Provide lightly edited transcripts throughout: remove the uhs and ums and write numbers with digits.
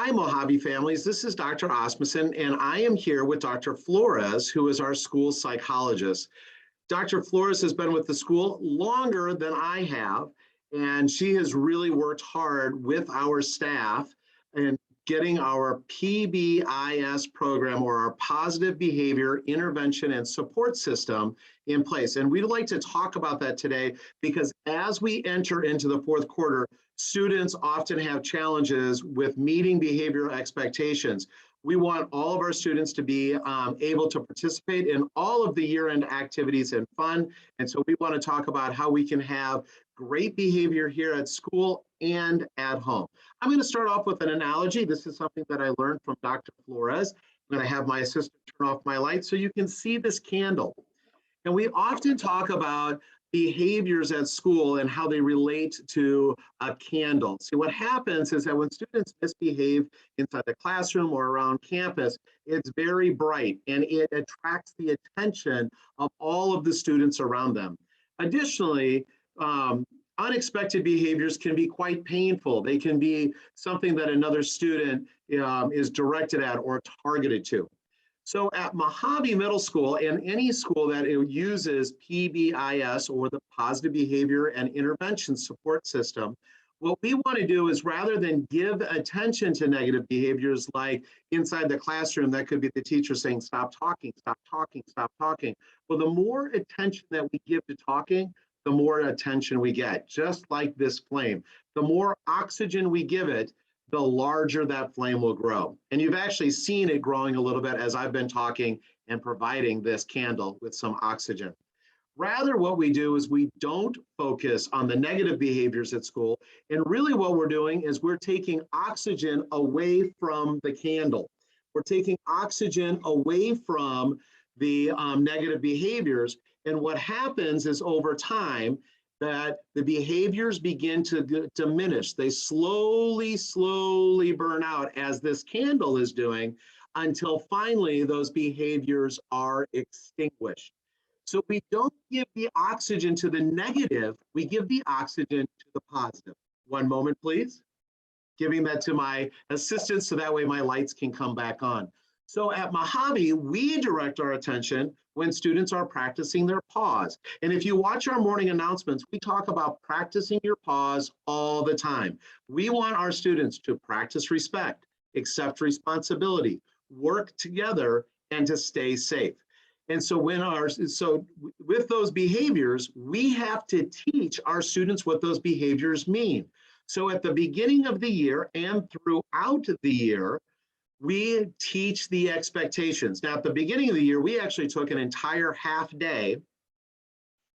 Hi, Mojave families. This is Dr. Osmussen, and I am here with Dr. Flores, who is our school psychologist. Dr. Flores has been with the school longer than I have, and she has really worked hard with our staff and getting our PBIS program, or our Positive Behavior Intervention and Support System, in place. And we'd like to talk about that today because as we enter into the fourth quarter, students often have challenges with meeting behavioral expectations. We want all of our students to be able to participate in all of the year-end activities and fun. And so we want to talk about how we can have great behavior here at school and at home. I'm going to start off with an analogy. This is something that I learned from Dr. Flores. I'm going to have my assistant turn off my light so you can see this candle. And we often talk about behaviors at school and how they relate to a candle. See, what happens is that when students misbehave inside the classroom or around campus, it's very bright and it attracts the attention of all of the students around them. Additionally, unexpected behaviors can be quite painful. They can be something that another student is directed at or targeted to. So at Mojave Middle School and any school that uses PBIS, or the Positive Behavior and Intervention Support System, what we want to do is, rather than give attention to negative behaviors like inside the classroom, that could be the teacher saying, stop talking, stop talking, stop talking. Well, the more attention that we give to talking, the more attention we get, just like this flame. The more oxygen we give it, the larger that flame will grow. And you've actually seen it growing a little bit as I've been talking and providing this candle with some oxygen. Rather, what we do is we don't focus on the negative behaviors at school. And really what we're doing is we're taking oxygen away from the candle. We're taking oxygen away from the negative behaviors. And what happens is, over time, that the behaviors begin to diminish. They slowly burn out, as this candle is doing, until finally those behaviors are extinguished. So we don't give the oxygen to the negative, we give the oxygen to the positive. One moment, please. Giving that to my assistant so that way my lights can come back on. So at Mojave, we direct our attention when students are practicing their pause. And if you watch our morning announcements, we talk about practicing your pause all the time. We want our students to practice respect, accept responsibility, work together, and to stay safe. And so with those behaviors, we have to teach our students what those behaviors mean. So at the beginning of the year and throughout the year, we teach the expectations. Now, at the beginning of the year, we actually took an entire half day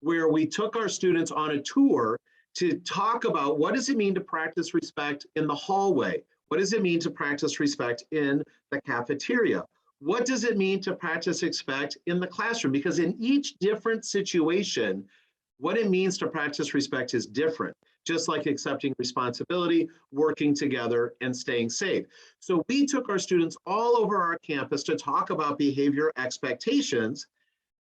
where we took our students on a tour to talk about, what does it mean to practice respect in the hallway? What does it mean to practice respect in the cafeteria? What does it mean to practice respect in the classroom? Because in each different situation, what it means to practice respect is different, just like accepting responsibility, working together, and staying safe. So we took our students all over our campus to talk about behavior expectations.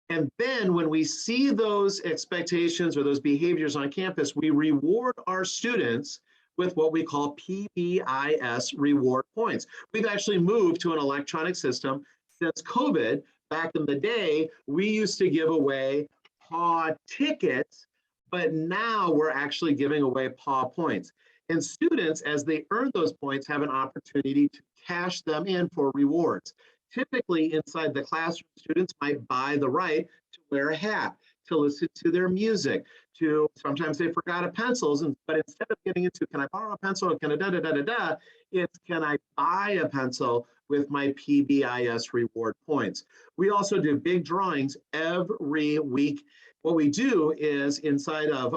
And then when we see those expectations or those behaviors on campus, we reward our students with what we call PBIS reward points. We've actually moved to an electronic system since COVID. Back in the day, we used to give away PAW tickets, but now we're actually giving away PAW points. And students, as they earn those points, have an opportunity to cash them in for rewards. Typically, inside the classroom, students might buy the right to wear a hat, to listen to their music, to sometimes they forgot a pencils, but instead of getting into, can I borrow a pencil? Can I da-da-da-da-da? It's, can I buy a pencil with my PBIS reward points? We also do big drawings every week. What we do is inside of,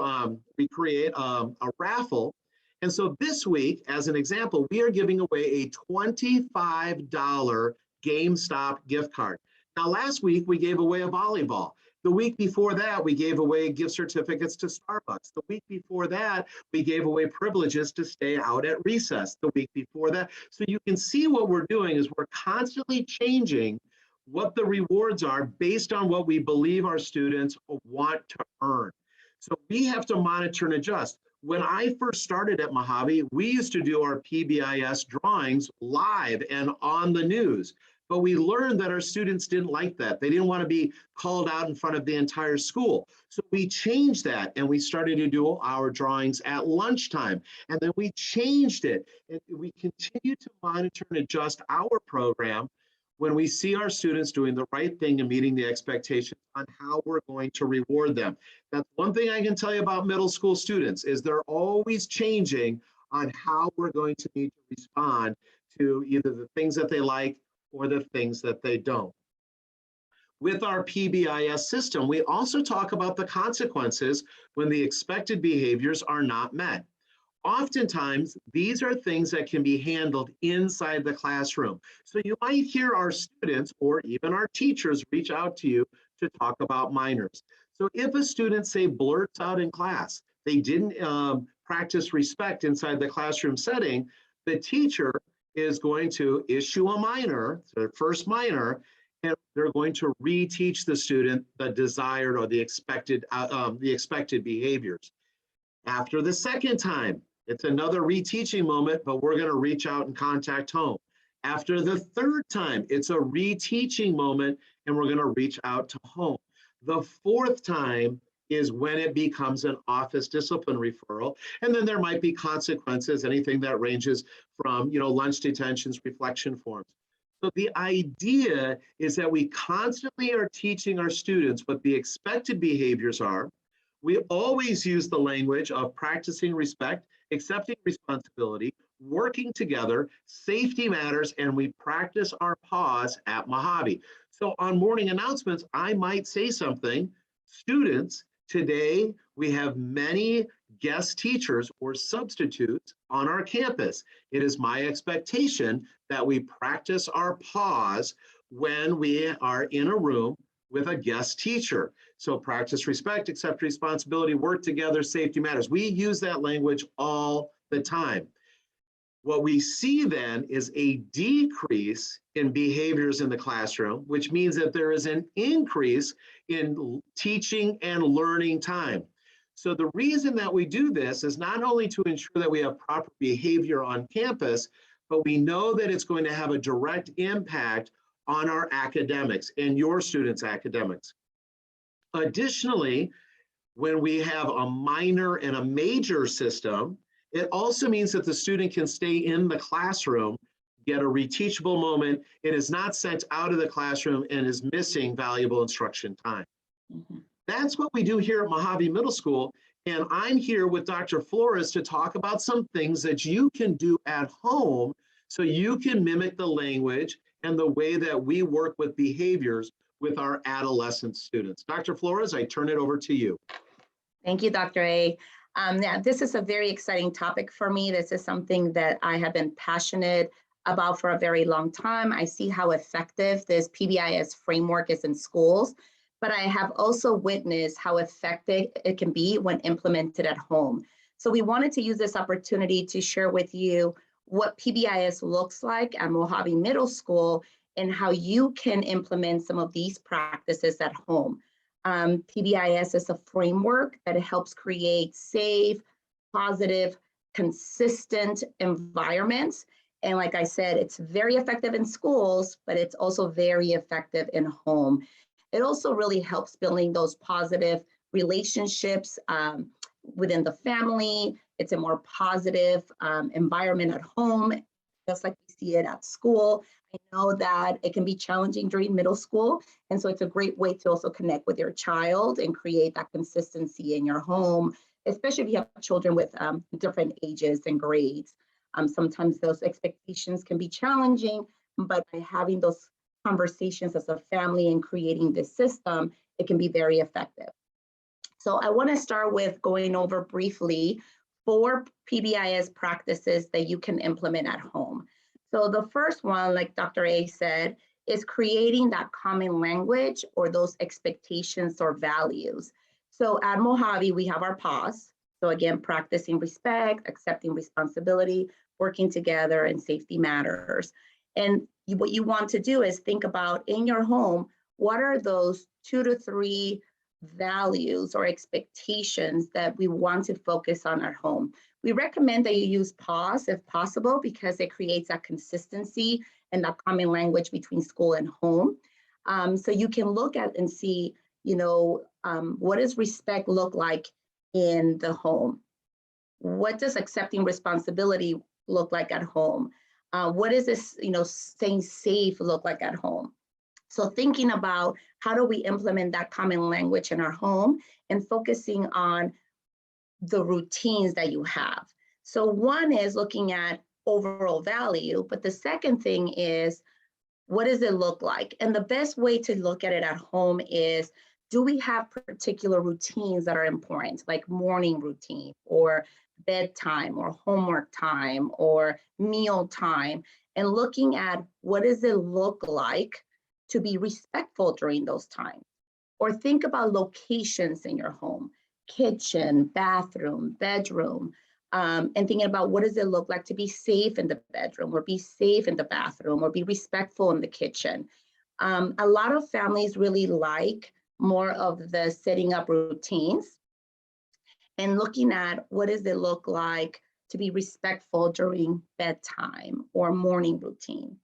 we create a raffle. And so this week, as an example, we are giving away a $25 GameStop gift card. Now, last week, we gave away a volleyball. The week before that, we gave away gift certificates to Starbucks. The week before that, we gave away privileges to stay out at recess. The week before that. So you can see what we're doing is we're constantly changing what the rewards are based on what we believe our students want to earn. So we have to monitor and adjust. When I first started at Mojave, we used to do our PBIS drawings live and on the news. But we learned that our students didn't like that. They didn't want to be called out in front of the entire school. So we changed that and we started to do our drawings at lunchtime. And then we changed it. And we continue to monitor and adjust our program when we see our students doing the right thing and meeting the expectations on how we're going to reward them. That's one thing I can tell you about middle school students is they're always changing on how we're going to need to respond to either the things that they like or the things that they don't. With our PBIS system, we also talk about the consequences when the expected behaviors are not met. Oftentimes, these are things that can be handled inside the classroom. So you might hear our students or even our teachers reach out to you to talk about minors. So if a student, say, blurts out in class, they didn't practice respect inside the classroom setting, the teacher is going to issue a minor, their first minor, and they're going to reteach the student the desired or the expected behaviors. After the second time, it's another reteaching moment, but we're going to reach out and contact home. After the third time, it's a reteaching moment, and we're going to reach out to home. The fourth time is when it becomes an office discipline referral. And then there might be consequences, anything that ranges from, lunch detentions, reflection forms. So the idea is that we constantly are teaching our students what the expected behaviors are. We always use the language of practicing respect, accepting responsibility, working together, safety matters, and we practice our pause at Mojave. So on morning announcements, I might say something, students, today we have many guest teachers or substitutes on our campus. It is my expectation that we practice our pause when we are in a room with a guest teacher. So practice respect, accept responsibility, work together, safety matters. We use that language all the time. What we see then is a decrease in behaviors in the classroom, which means that there is an increase in teaching and learning time. So the reason that we do this is not only to ensure that we have proper behavior on campus, but we know that it's going to have a direct impact on our academics and your students' academics. Additionally, when we have a minor and a major system, it also means that the student can stay in the classroom, get a reteachable moment, and is not sent out of the classroom and is missing valuable instruction time. Mm-hmm. That's what we do here at Mojave Middle School. And I'm here with Dr. Flores to talk about some things that you can do at home so you can mimic the language and the way that we work with behaviors with our adolescent students. Dr. Flores, I turn it over to you. Thank you, Dr. A. Yeah, this is a very exciting topic for me. This is something that I have been passionate about for a very long time. I see how effective this PBIS framework is in schools, but I have also witnessed how effective it can be when implemented at home. So we wanted to use this opportunity to share with you what PBIS looks like at Mojave Middle School and how you can implement some of these practices at home. PBIS is a framework that helps create safe, positive, consistent environments. And like I said, it's very effective in schools, but it's also very effective in home. It also really helps building those positive relationships within the family. It's a more positive environment at home, just like we see it at school. I know that it can be challenging during middle school, and so it's a great way to also connect with your child and create that consistency in your home, especially if you have children with different ages and grades. Sometimes those expectations can be challenging, but by having those conversations as a family and creating this system, it can be very effective. So I want to start with going over briefly 4 PBIS practices that you can implement at home. So the first one, like Dr. A said, is creating that common language or those expectations or values. So at Mojave, we have our pause. So again, practicing respect, accepting responsibility, working together, and safety matters. And what you want to do is think about in your home, what are those 2 to 3 values or expectations that we want to focus on at home. We recommend that you use pause if possible because it creates that consistency and that common language between school and home. So you can look at and see, what does respect look like in the home? What does accepting responsibility look like at home? What is this, staying safe look like at home? So thinking about how do we implement that common language in our home and focusing on the routines that you have. So one is looking at overall value, but the second thing is, what does it look like? And the best way to look at it at home is, do we have particular routines that are important, like morning routine or bedtime or homework time or meal time? And looking at what does it look like to be respectful during those times? Or think about locations in your home, kitchen, bathroom, bedroom, and thinking about what does it look like to be safe in the bedroom or be safe in the bathroom or be respectful in the kitchen. A lot of families really like more of the setting up routines and looking at what does it look like to be respectful during bedtime or morning routine.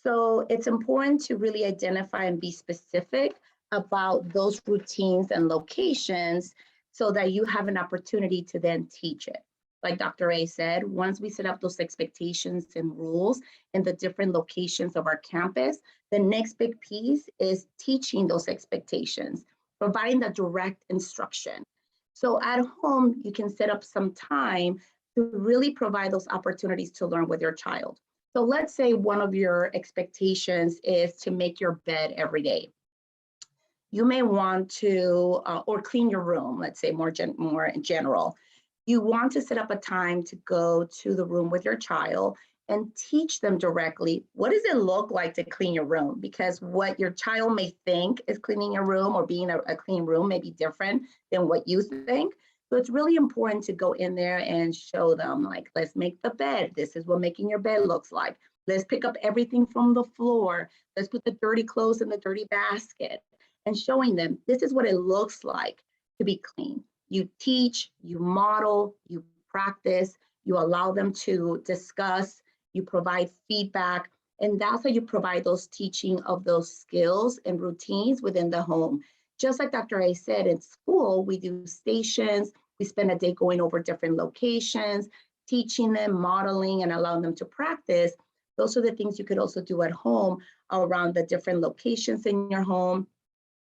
So it's important to really identify and be specific about those routines and locations so that you have an opportunity to then teach it. Like Dr. A said, once we set up those expectations and rules in the different locations of our campus, the next big piece is teaching those expectations, providing the direct instruction. So at home, you can set up some time to really provide those opportunities to learn with your child. So let's say one of your expectations is to make your bed every day. You may want to, or clean your room, let's say more in general. You want to set up a time to go to the room with your child and teach them directly, what does it look like to clean your room? Because what your child may think is cleaning your room or being a clean room may be different than what you think. So it's really important to go in there and show them, like, let's make the bed. This is what making your bed looks like. Let's pick up everything from the floor. Let's put the dirty clothes in the dirty basket, and showing them this is what it looks like to be clean. You teach, you model, you practice, you allow them to discuss, you provide feedback, and that's how you provide those teaching of those skills and routines within the home. Just like Dr. A said, in school, we do stations, we spend a day going over different locations, teaching them, modeling, and allowing them to practice. Those are the things you could also do at home around the different locations in your home,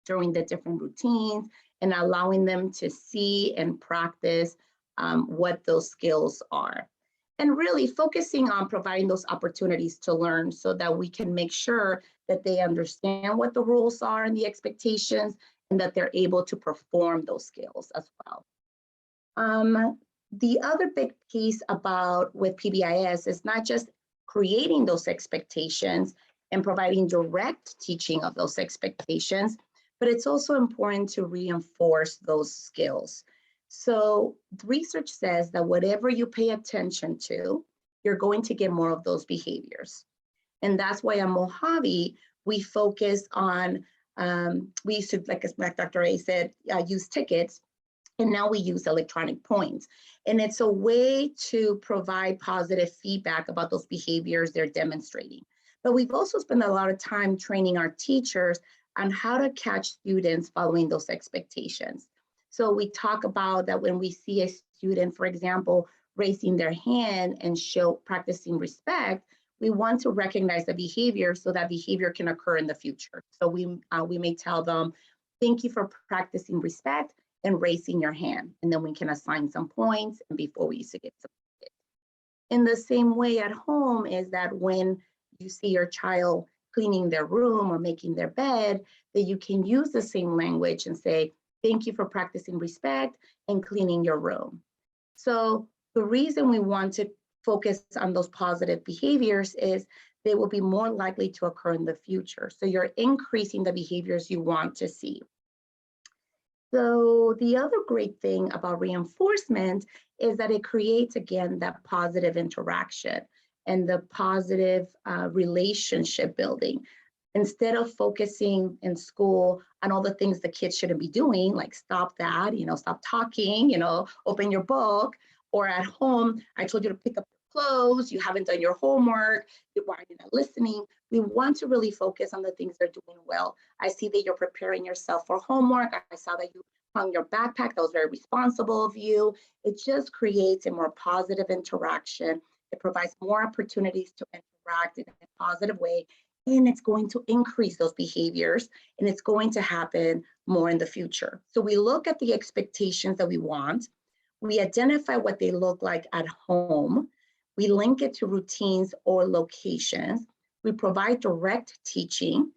during the different routines, and allowing them to see and practice what those skills are. And really focusing on providing those opportunities to learn so that we can make sure that they understand what the rules are and the expectations, and that they're able to perform those skills as well. The other big piece about with PBIS is not just creating those expectations and providing direct teaching of those expectations, but it's also important to reinforce those skills. So the research says that whatever you pay attention to, you're going to get more of those behaviors. And that's why at Mojave, we focus on, we used to, like Dr. A said, use tickets, and now we use electronic points. And it's a way to provide positive feedback about those behaviors they're demonstrating. But we've also spent a lot of time training our teachers on how to catch students following those expectations. So we talk about that when we see a student, for example, raising their hand and practicing respect, we want to recognize the behavior so that behavior can occur in the future. So we may tell them, thank you for practicing respect and raising your hand. And then we can assign some points, and before we used to get some. In the same way at home is that when you see your child cleaning their room or making their bed, that you can use the same language and say, thank you for practicing respect and cleaning your room. So the reason we want to focus on those positive behaviors is they will be more likely to occur in the future. So you're increasing the behaviors you want to see. So the other great thing about reinforcement is that it creates, again, that positive interaction and the positive relationship building. Instead of focusing in school on all the things the kids shouldn't be doing, like stop that, stop talking, open your book, or at home, I told you to pick up your clothes, you haven't done your homework, why are you not listening? We want to really focus on the things they're doing well. I see that you're preparing yourself for homework. I saw that you hung your backpack. That was very responsible of you. It just creates a more positive interaction. It provides more opportunities to interact in a positive way, and it's going to increase those behaviors, and it's going to happen more in the future. So we look at the expectations that we want. We identify what they look like at home. We link it to routines or locations. We provide direct teaching.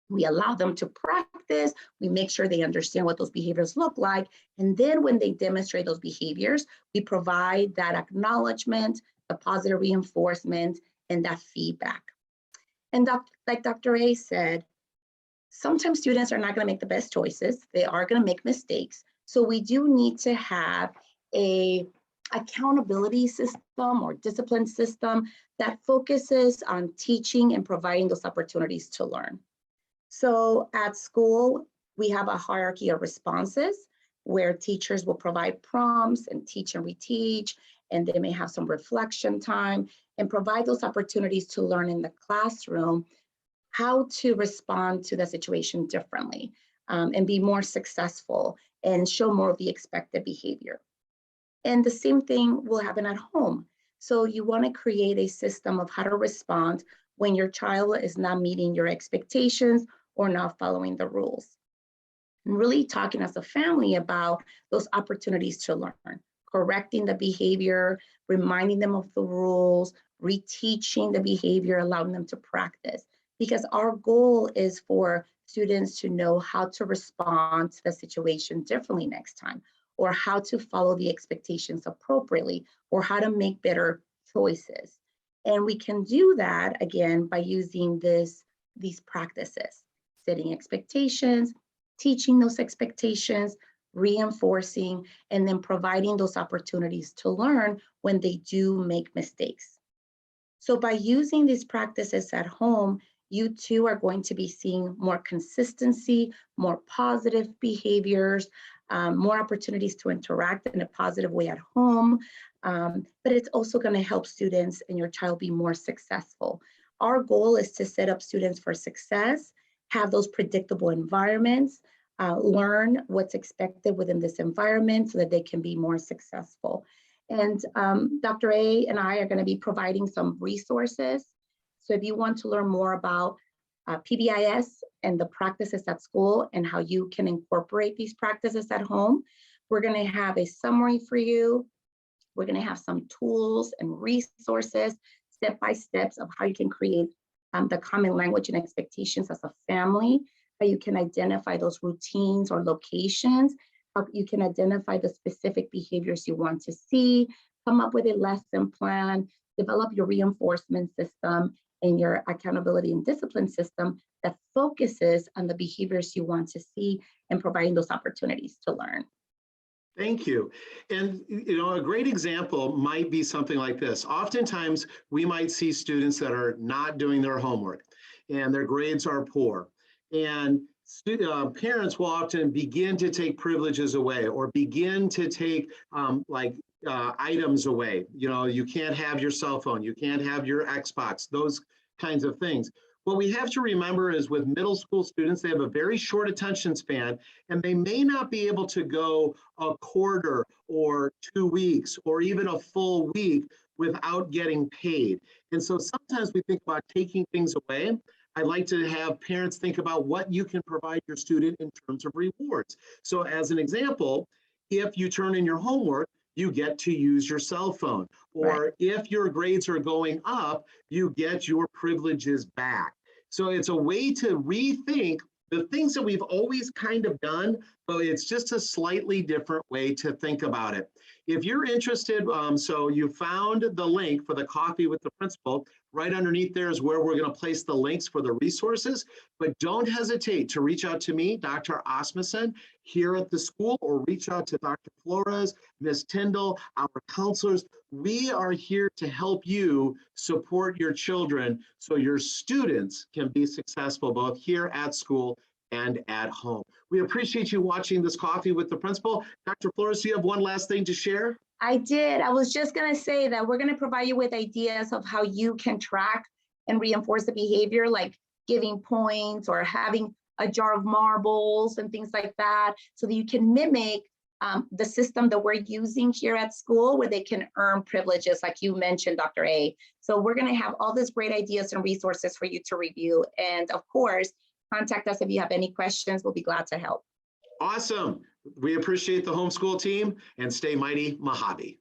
We allow them to practice. We make sure they understand what those behaviors look like. And then when they demonstrate those behaviors, we provide that acknowledgement, the positive reinforcement, and that feedback. And like Dr. A said, sometimes students are not going to make the best choices. They are going to make mistakes. So we do need to have a accountability system or discipline system that focuses on teaching and providing those opportunities to learn. So at school, we have a hierarchy of responses where teachers will provide prompts and teach and reteach, and they may have some reflection time and provide those opportunities to learn in the classroom how to respond to the situation differently and be more successful and show more of the expected behavior. And the same thing will happen at home. So you want to create a system of how to respond when your child is not meeting your expectations or not following the rules. And really talking as a family about those opportunities to learn, correcting the behavior, reminding them of the rules, reteaching the behavior, allowing them to practice. Because our goal is for students to know how to respond to the situation differently next time, or how to follow the expectations appropriately, or how to make better choices. And we can do that, again, by using these practices, setting expectations, teaching those expectations, reinforcing, and then providing those opportunities to learn when they do make mistakes. So by using these practices at home, you too are going to be seeing more consistency, more positive behaviors, more opportunities to interact in a positive way at home, but it's also going to help students and your child be more successful. Our goal is to set up students for success, have those predictable environments, learn what's expected within this environment so that they can be more successful. And Dr. A and I are going to be providing some resources. So if you want to learn more about PBIS and the practices at school and how you can incorporate these practices at home, we're going to have a summary for you. We're going to have some tools and resources, step-by-steps of how you can create the common language and expectations as a family, how you can identify those routines or locations, how you can identify the specific behaviors you want to see, come up with a lesson plan, develop your reinforcement system and your accountability and discipline system that focuses on the behaviors you want to see and providing those opportunities to learn. Thank you. And a great example might be something like this. Oftentimes, we might see students that are not doing their homework and their grades are poor. And parents will often begin to take privileges away or begin to take items away. You can't have your cell phone, you can't have your Xbox, those kinds of things. What we have to remember is with middle school students, they have a very short attention span, and they may not be able to go a quarter or 2 weeks or even a full week without getting paid. And so sometimes we think about taking things away. I'd like to have parents think about what you can provide your student in terms of rewards. So as an example, if you turn in your homework, you get to use your cell phone. Or right. If your grades are going up, you get your privileges back. So it's a way to rethink the things that we've always kind of done, So it's just a slightly different way to think about it. If you're interested, so you found the link for the Coffee with the Principal. Right underneath there is where we're going to place the links for the resources. But don't hesitate to reach out to me, Dr. Asmussen, here at the school, or reach out to Dr. Flores, Ms. Tyndall, our counselors. We are here to help you support your children so your students can be successful both here at school and at home. We appreciate you watching this Coffee with the Principal. Dr. Flores, do you have one last thing to share? I did. I was just going to say that we're going to provide you with ideas of how you can track and reinforce the behavior, like giving points or having a jar of marbles and things like that, so that you can mimic the system that we're using here at school, where they can earn privileges, like you mentioned, Dr. A. So we're going to have all these great ideas and resources for you to review. And of course, contact us if you have any questions. We'll be glad to help. Awesome. We appreciate the homeschool team, and stay mighty Mojave.